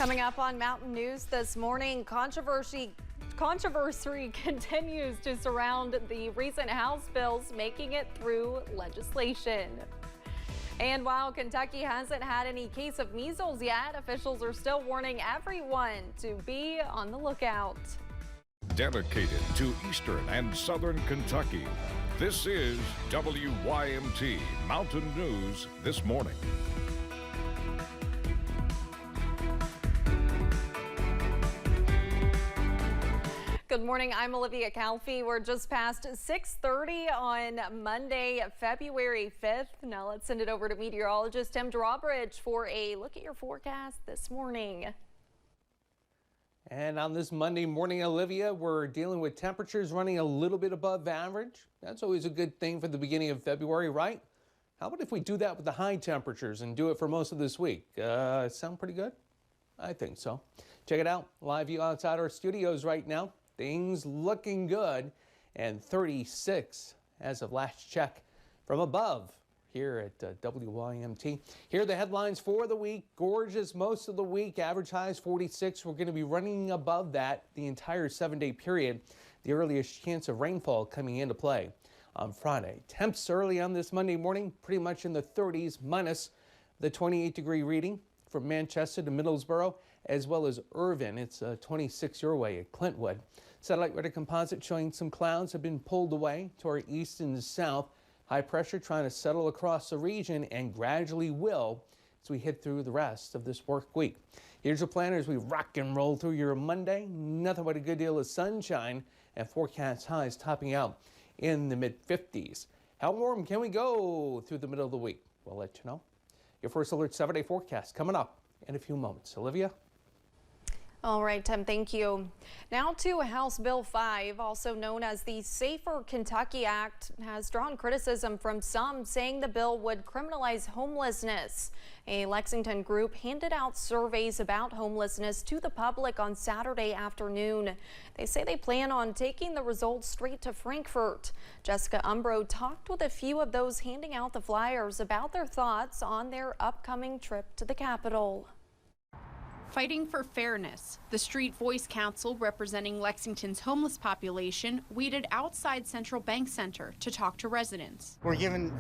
Coming up on Mountain News this morning, controversy continues to surround the recent House bills making it through legislation. And while Kentucky hasn't had any case of measles yet, officials are still warning everyone to be on the lookout. Dedicated to Eastern and Southern Kentucky, this is WYMT Mountain News this morning. Good morning, I'm Olivia Calfee. We're just past 6:30 on Monday, February 5th. Now let's send it over to meteorologist Tim Drawbridge for a look at your forecast this morning. And on this Monday morning, Olivia, we're dealing with temperatures running a little bit above average. That's always a good thing for the beginning of February, right? How about if we do that with the high temperatures and do it for most of this week? Sound pretty good? I think so. Check it out. Live view outside our studios right now. Things looking good, and 36 as of last check from above here at WYMT. Here are the headlines for the week. Gorgeous most of the week. Average highs 46. We're going to be running above that the entire 7-day period. The earliest chance of rainfall coming into play on Friday. Temps early on this Monday morning, pretty much in the 30s, minus the 28-degree reading from Manchester to Middlesboro, as well as Irvin. It's 26 your way at Clintwood. Satellite radar composite showing some clouds have been pulled away to our east and south. High pressure trying to settle across the region and gradually will as we head through the rest of this work week. Here's your plan as we rock and roll through your Monday. Nothing but a good deal of sunshine and forecast highs topping out in the mid-50s. How warm can we go through the middle of the week? We'll let you know. Your first alert 7-day forecast coming up in a few moments. Olivia? All right, Tim, thank you. Now to House Bill 5, also known as the Safer Kentucky Act, has drawn criticism from some, saying the bill would criminalize homelessness. A Lexington group handed out surveys about homelessness to the public on Saturday afternoon. They say they plan on taking the results straight to Frankfort. Jessica Umbro talked with a few of those handing out the flyers about their thoughts on their upcoming trip to the Capitol. Fighting for fairness, the Street Voice Council representing Lexington's homeless population waited outside Central Bank Center to talk to residents. We're giving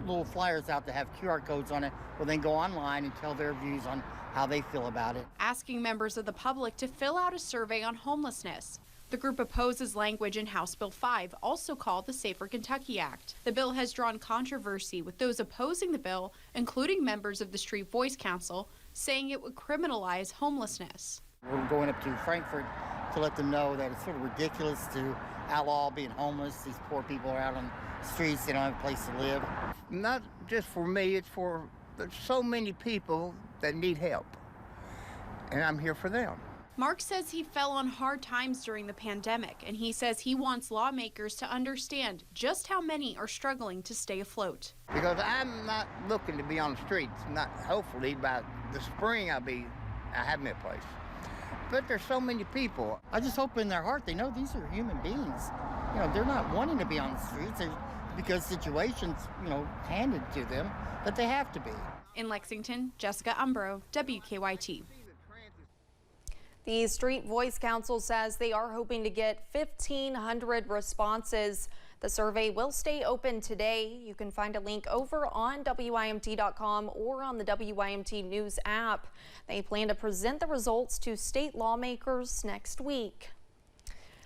little flyers out that have QR codes on it where they can go online and tell their views on how they feel about it. Asking members of the public to fill out a survey on homelessness. The group opposes language in House Bill 5, also called the Safer Kentucky Act. The bill has drawn controversy, with those opposing the bill, including members of the Street Voice Council, saying it would criminalize homelessness. We're going up to Frankfort to let them know that it's sort of ridiculous to outlaw being homeless. These poor people are out on the streets, they don't have a place to live. Not just for me, it's for there's so many people that need help, and I'm here for them. Mark says he fell on hard times during the pandemic, and he says he wants lawmakers to understand just how many are struggling to stay afloat. Because I'm not looking to be on the streets. Not hopefully by the spring I have me a place. But there's so many people. I just hope in their heart they know these are human beings. You know, they're not wanting to be on the streets because situations, handed to them that they have to be. In Lexington, Jessica Umbro, WKYT. The Street Voice Council says they are hoping to get 1,500 responses. The survey will stay open today. You can find a link over on WYMT.com or on the WYMT News app. They plan to present the results to state lawmakers next week.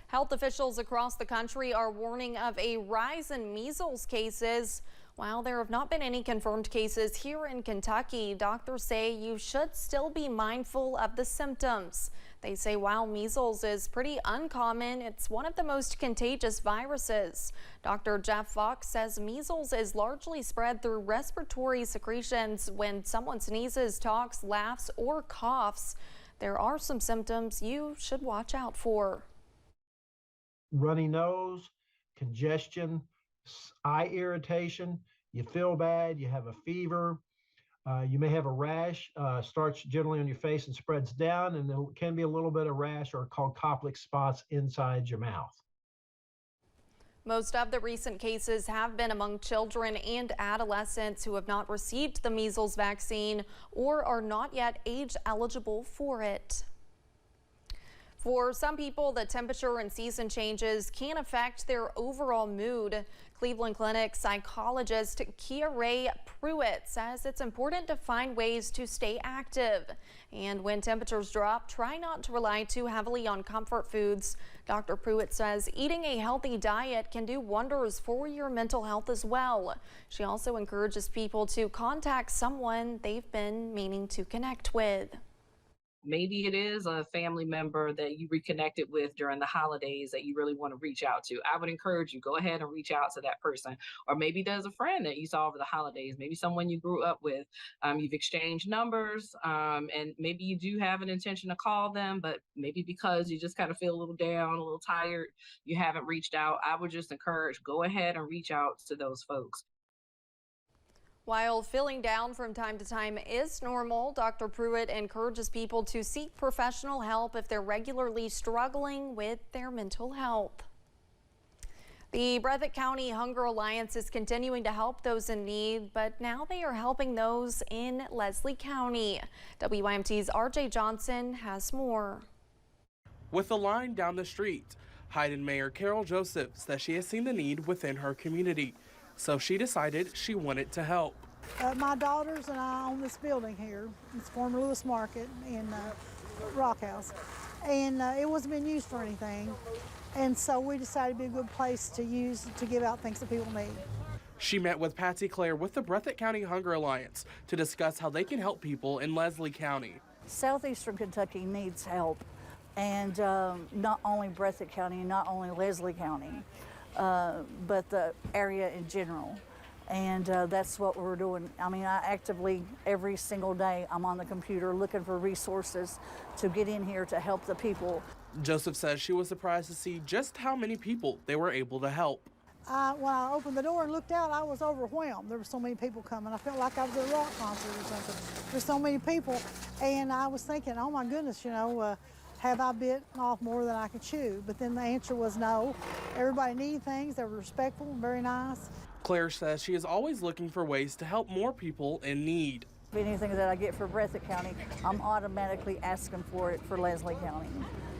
Health officials across the country are warning of a rise in measles cases. While there have not been any confirmed cases here in Kentucky, doctors say you should still be mindful of the symptoms. They say while measles is pretty uncommon, it's one of the most contagious viruses. Dr. Jeff Fox says measles is largely spread through respiratory secretions when someone sneezes, talks, laughs, or coughs. There are some symptoms you should watch out for. Runny nose, congestion, eye irritation, you feel bad, you have a fever, you may have a rash, starts generally on your face and spreads down, and there can be a little bit of rash or called Koplik spots inside your mouth. Most of the recent cases have been among children and adolescents who have not received the measles vaccine or are not yet age eligible for it. For some people, the temperature and season changes can affect their overall mood. Cleveland Clinic psychologist Kia Ray Pruitt says it's important to find ways to stay active. And when temperatures drop, try not to rely too heavily on comfort foods. Dr. Pruitt says eating a healthy diet can do wonders for your mental health as well. She also encourages people to contact someone they've been meaning to connect with. Maybe it is a family member that you reconnected with during the holidays that you really want to reach out to. I would encourage you, go ahead and reach out to that person. Or maybe there's a friend that you saw over the holidays, maybe someone you grew up with. You've exchanged numbers, and maybe you do have an intention to call them, but maybe because you just kind of feel a little down, a little tired, you haven't reached out. I would just encourage, go ahead and reach out to those folks. While feeling down from time to time is normal, Dr. Pruitt encourages people to seek professional help if they're regularly struggling with their mental health. The Breathitt County Hunger Alliance is continuing to help those in need, but now they are helping those in Leslie County. WYMT's RJ Johnson has more. With a line down the street, Hyden Mayor Carol Joseph says she has seen the need within her community, so she decided she wanted to help. My daughters and I own this building here. It's former Lewis Market in Rock House, and it wasn't been used for anything, and so we decided it'd be a good place to use to give out things that people need. She met with Patsy Clare with the Breathitt County Hunger Alliance to discuss how they can help people in Leslie County. Southeastern Kentucky needs help, and not only Breathitt County, not only Leslie County, but the area in general. And that's what we're doing. I mean, I actively, every single day, I'm on the computer looking for resources to get in here to help the people. Joseph says she was surprised to see just how many people they were able to help. When I opened the door and looked out, I was overwhelmed. There were so many people coming. I felt like I was at a rock concert or something. There's so many people, and I was thinking, oh my goodness, you know, have I bit off more than I could chew? But then the answer was no. Everybody needed things. They were respectful and very nice. Claire says she is always looking for ways to help more people in need. Anything that I get for Breathitt County, I'm automatically asking for it for Leslie County.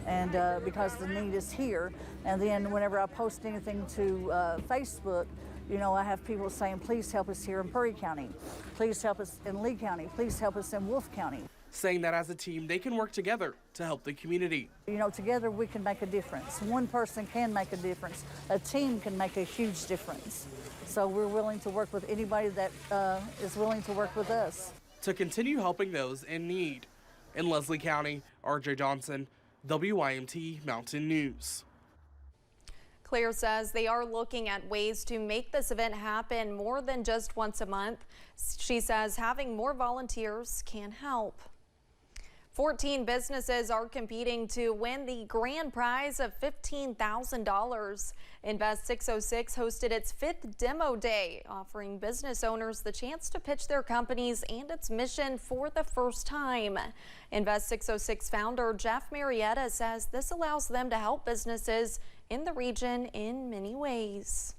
And because the need is here. And then whenever I post anything to Facebook, you know, I have people saying, please help us here in Perry County. Please help us in Lee County. Please help us in Wolfe County. Saying that as a team, they can work together to help the community. You know, together we can make a difference. One person can make a difference. A team can make a huge difference. So we're willing to work with anybody that is willing to work with us. To continue helping those in need. In Leslie County, RJ Johnson, WYMT Mountain News. Claire says they are looking at ways to make this event happen more than just once a month. She says having more volunteers can help. 14 businesses are competing to win the grand prize of $15,000. Invest 606 hosted its 5th demo day, offering business owners the chance to pitch their companies and its mission for the first time. Invest 606 founder Jeff Marietta says this allows them to help businesses in the region in many ways.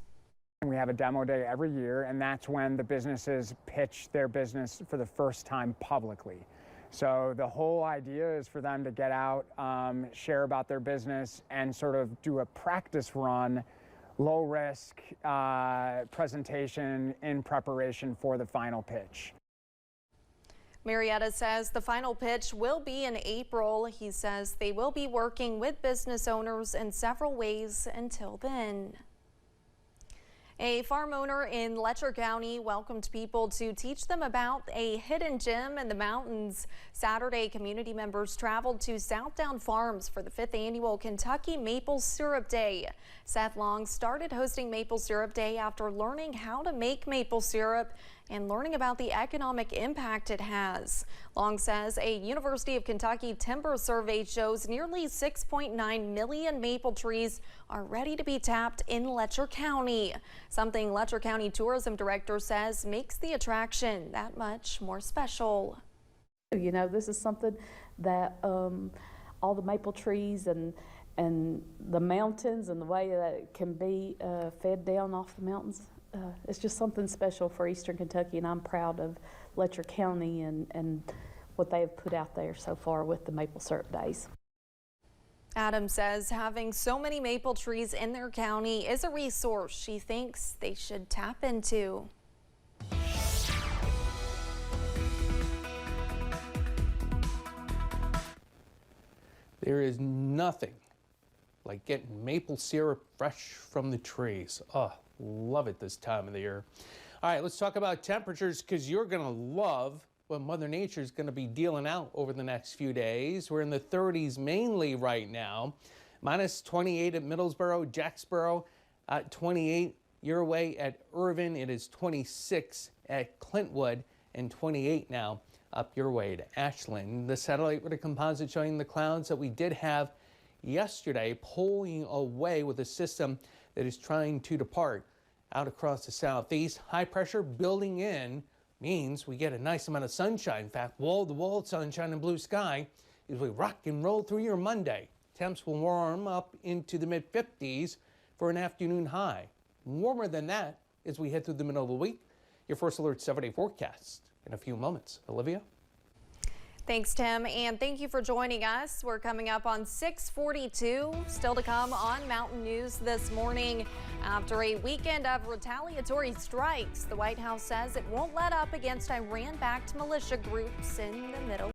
We have a demo day every year, and that's when the businesses pitch their business for the first time publicly. So the whole idea is for them to get out, share about their business, and sort of do a practice run, low risk presentation in preparation for the final pitch. Marietta says the final pitch will be in April. He says they will be working with business owners in several ways until then. A farm owner in Letcher County welcomed people to teach them about a hidden gem in the mountains. Saturday, community members traveled to Southdown Farms for the 5th annual Kentucky Maple Syrup Day. Seth Long started hosting Maple Syrup Day after learning how to make maple syrup and learning about the economic impact it has. Long says a University of Kentucky timber survey shows nearly 6.9 million maple trees are ready to be tapped in Letcher County, something Letcher County Tourism Director says makes the attraction that much more special. You know, this is something that all the maple trees and and the mountains and the way that it can be fed down off the mountains. It's just something special for Eastern Kentucky, and I'm proud of Letcher County and what they have put out there so far with the maple syrup days. Adams says having so many maple trees in their county is a resource she thinks they should tap into. There is nothing like getting maple syrup fresh from the trees. Oh, love it this time of the year. All right, let's talk about temperatures, because you're going to love what Mother Nature is going to be dealing out over the next few days. We're in the 30s mainly right now. Minus 28 at Middlesboro, Jacksboro, 28 your way at Irvin. It is 26 at Clintwood and 28 now up your way to Ashland. The satellite radar composite showing the clouds that we did have yesterday pulling away with a system that is trying to depart out across the southeast. High pressure building in means we get a nice amount of sunshine. In fact, wall-to-wall sunshine and blue sky as we rock and roll through your Monday. Temps will warm up into the mid-50s for an afternoon high. Warmer than that as we head through the middle of the week. Your first alert 7-day forecast in a few moments. Olivia? Thanks, Tim, and thank you for joining us. We're coming up on 6:42. Still to come on Mountain News this morning. After a weekend of retaliatory strikes, the White House says it won't let up against Iran-backed militia groups in the Middle